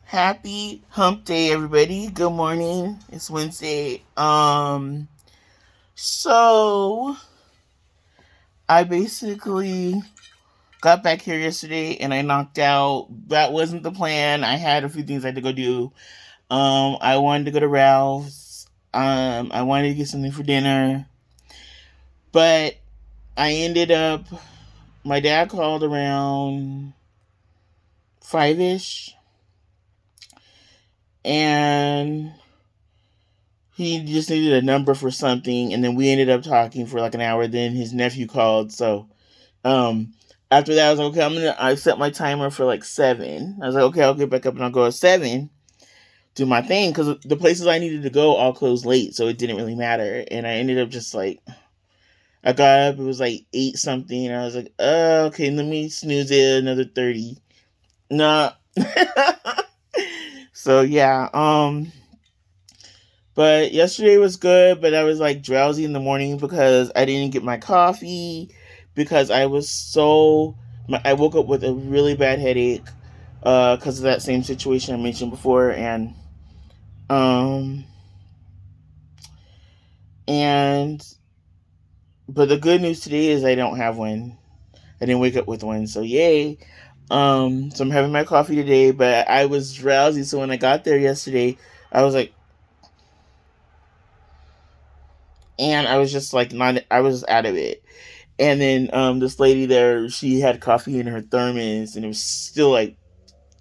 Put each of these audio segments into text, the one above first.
Happy hump day, everybody. Good morning. It's Wednesday. So I basically got back here yesterday and I knocked out. That wasn't the plan. I had a few things I had to go do. I wanted to go to Ralph's. I wanted to get something for dinner. But I ended up my dad called around 5ish and he just needed a number for something, and then we ended up talking for like an hour. Then his nephew called, so um, after that, I was like, okay. I set my timer for like 7. I was like, okay, I'll get back up and I'll go at 7, do my thing because the places I needed to go all closed late, so it didn't really matter. And I ended up just like I got up. It was like 8 something, and I was like, okay, let me snooze it another 30. Nah. So yeah, but yesterday was good, but I was like drowsy in the morning because I didn't get my coffee because I woke up with a really bad headache because of that same situation I mentioned before, um and but the good news today is I don't have one. I didn't wake up with one, so yay. So I'm having my coffee today, but I was drowsy, so when I got there yesterday, I was like, and I was just like not, I was out of it. And then this lady there, she had coffee in her thermos, and it was still like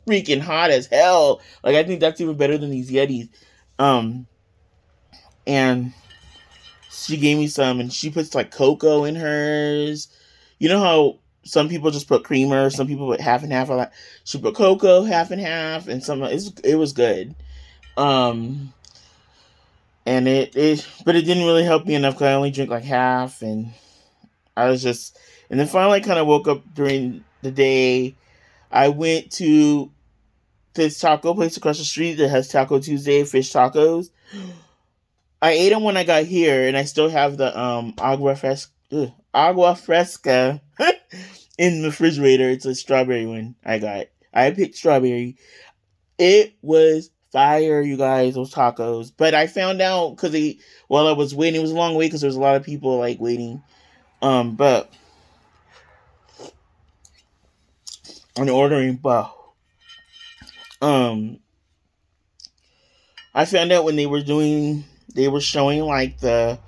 freaking hot as hell. Like I think that's even better than these Yetis. Um, and she gave me some, and she puts like cocoa in hers. You know how some people just put creamer, some people put half and half. Of that. She put cocoa half and half, and it was good. Um, and but it didn't really help me enough because I only drink like half, and I was just, and then finally kind of woke up during the day. I went to this taco place across the street that has Taco Tuesday fish tacos. I ate them when I got here, and I still have the agua fresca in the refrigerator. It's a strawberry one I got. I picked strawberry. It was fire, you guys, those tacos. But I found out while I was waiting, it was a long wait because there was a lot of people like waiting. But on ordering, but um, I found out when they were showing like the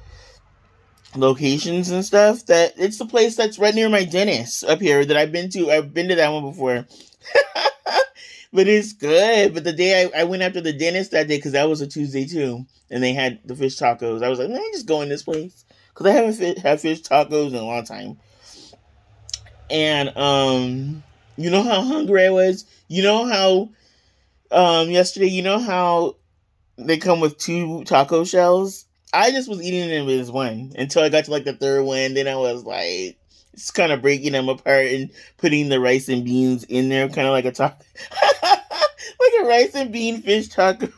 locations and stuff that it's the place that's right near my dentist up here that I've been to. I've been to that one before. But it's good. But the day I went after the dentist that day, because that was a Tuesday too, and they had the fish tacos, I was like, let me just go in this place because I haven't had fish tacos in a long time. And you know how hungry I was. You know how yesterday. You know how they come with 2 taco shells. I just was eating them as one until I got to like the third one. Then I was like, it's kind of breaking them apart and putting the rice and beans in there, kind of like a taco, like a rice and bean fish taco.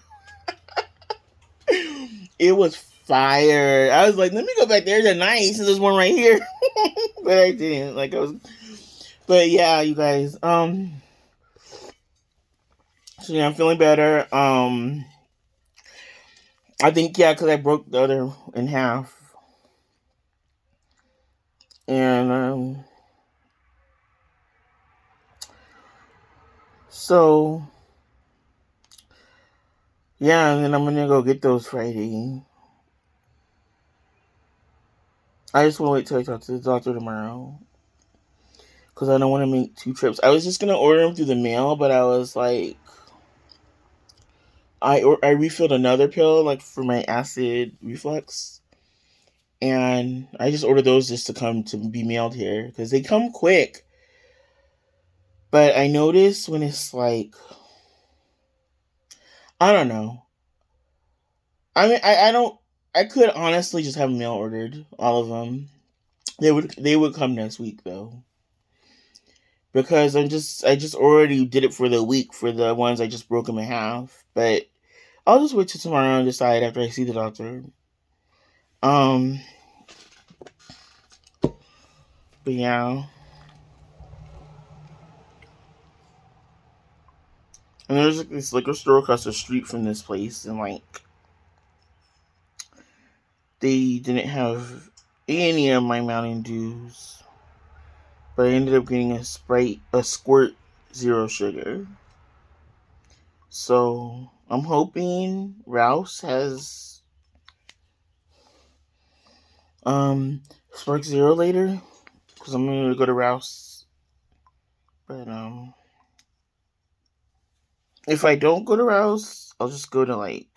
It was fire. I was like, let me go back there tonight since there's one right here, but I didn't. Like I was, but yeah, you guys. So yeah, I'm feeling better. I think yeah, because I broke the other in half. And so yeah, and then I'm gonna go get those Friday. I just want to wait till I talk to the doctor tomorrow because I don't want to make 2 trips. I was just gonna order them through the mail, but I was like, I refilled another pill like for my acid reflux, and I just ordered those just to come to be mailed here because they come quick. But I notice when it's like, I don't know. I mean, I don't. I could honestly just have mail ordered all of them. They would come next week though, because I just already did it for the week for the ones I just broke them in half. But I'll just wait till tomorrow and decide after I see the doctor. Um, but yeah. And there's like this liquor store across the street from this place, and like they didn't have any of my Mountain Dews, but I ended up getting a squirt zero sugar. So I'm hoping Rouse has Spark Zero later, because I'm gonna go to Rouse. But if I don't go to Rouse, I'll just go to like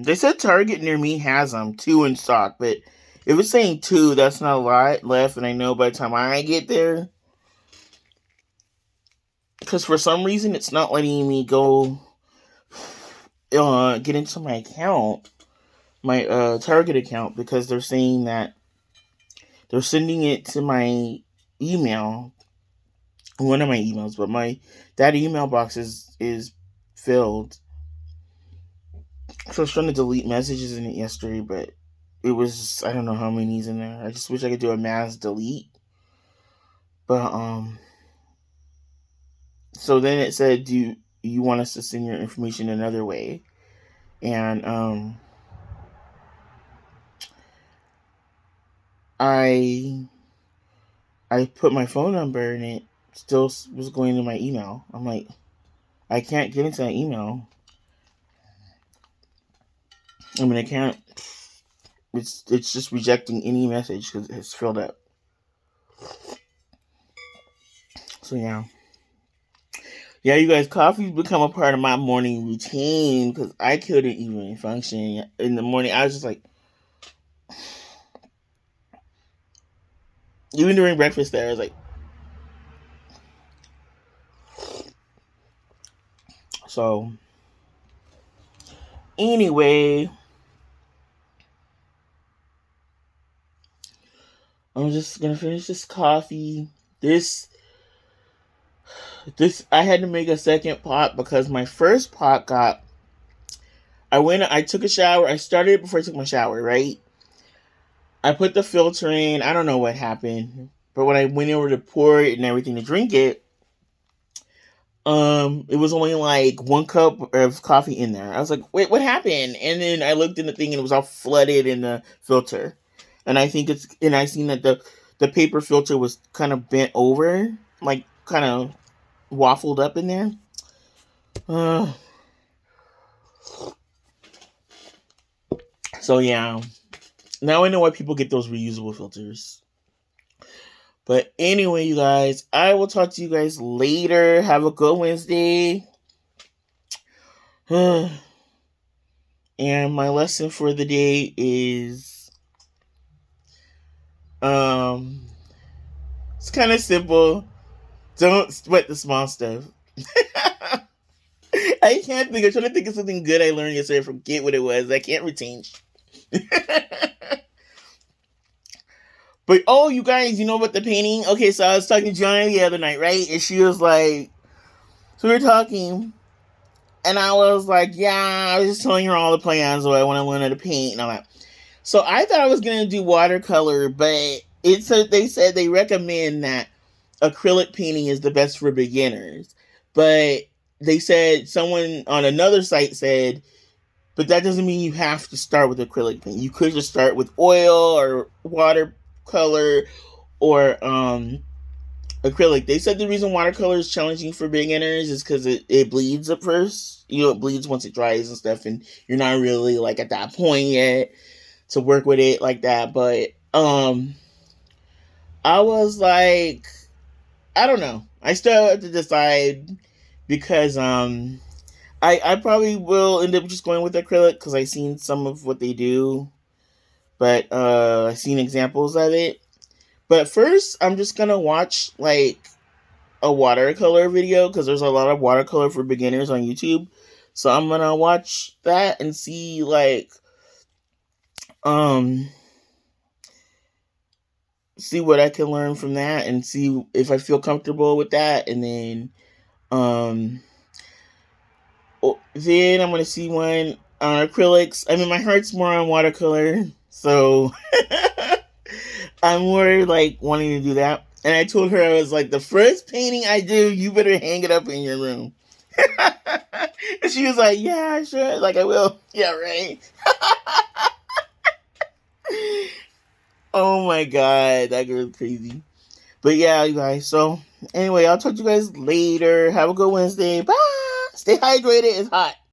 they said Target near me has them 2 in stock, but if it's saying 2, that's not a lot left, and I know by the time I get there, because for some reason it's not letting me go get into my account, my Target account, because they're saying that they're sending it to my email, one of my emails, but that email box is filled. So I was trying to delete messages in it yesterday, but it was, I don't know how many's in there. I just wish I could do a mass delete. But so then it said, do you want us to send your information another way? And I put my phone number, and it still was going to my email. I'm like, I can't get into that email. I mean, I can't. It's just rejecting any message because it's filled up. So yeah, you guys, coffee's become a part of my morning routine because I couldn't even function in the morning. I was just like, even during breakfast, there I was like, so. Anyway, I'm just gonna finish this coffee. This I had to make a second pot because my first pot I took a shower. I started it before I took my shower, right? I put the filter in. I don't know what happened, but when I went over to pour it and everything to drink it, it was only like 1 cup of coffee in there. I was like, wait, what happened? And then I looked in the thing and it was all flooded in the filter. And I seen that the paper filter was kind of bent over, like kind of waffled up in there. So yeah, now I know why people get those reusable filters. But anyway, you guys, I will talk to you guys later. Have a good Wednesday. And my lesson for the day is it's kind of simple. Don't sweat the small stuff. I can't think. I'm trying to think of something good I learned yesterday. I forget what it was. I can't retain. But you guys, you know about the painting? Okay, so I was talking to Johnny the other night, right? And she was like, so we were talking, and I was like, yeah, I was just telling her all the plans of what I want to learn how to paint and all that. So I thought I was gonna do watercolor, but they said they recommend that acrylic painting is the best for beginners. But they said, someone on another site said, but that doesn't mean you have to start with acrylic paint. You could just start with oil or watercolor or acrylic. They said the reason watercolor is challenging for beginners is because it bleeds at first. It bleeds once it dries and stuff, and you're not really like at that point yet to work with it like that. But I was like, I don't know. I still have to decide because I probably will end up just going with acrylic because I've seen some of what they do, but I've seen examples of it. But first, I'm just gonna watch like a watercolor video because there's a lot of watercolor for beginners on YouTube. So I'm gonna watch that and see see what I can learn from that and see if I feel comfortable with that, and then then I'm gonna see one on acrylics. I mean, my heart's more on watercolor, so I'm more like wanting to do that. And I told her, I was like, the first painting I do, you better hang it up in your room. And she was like, yeah, sure. Like, I will. Yeah, right. Oh my God. That girl's crazy. But yeah, you guys. So, anyway, I'll talk to you guys later. Have a good Wednesday. Bye. Stay hydrated. It's hot.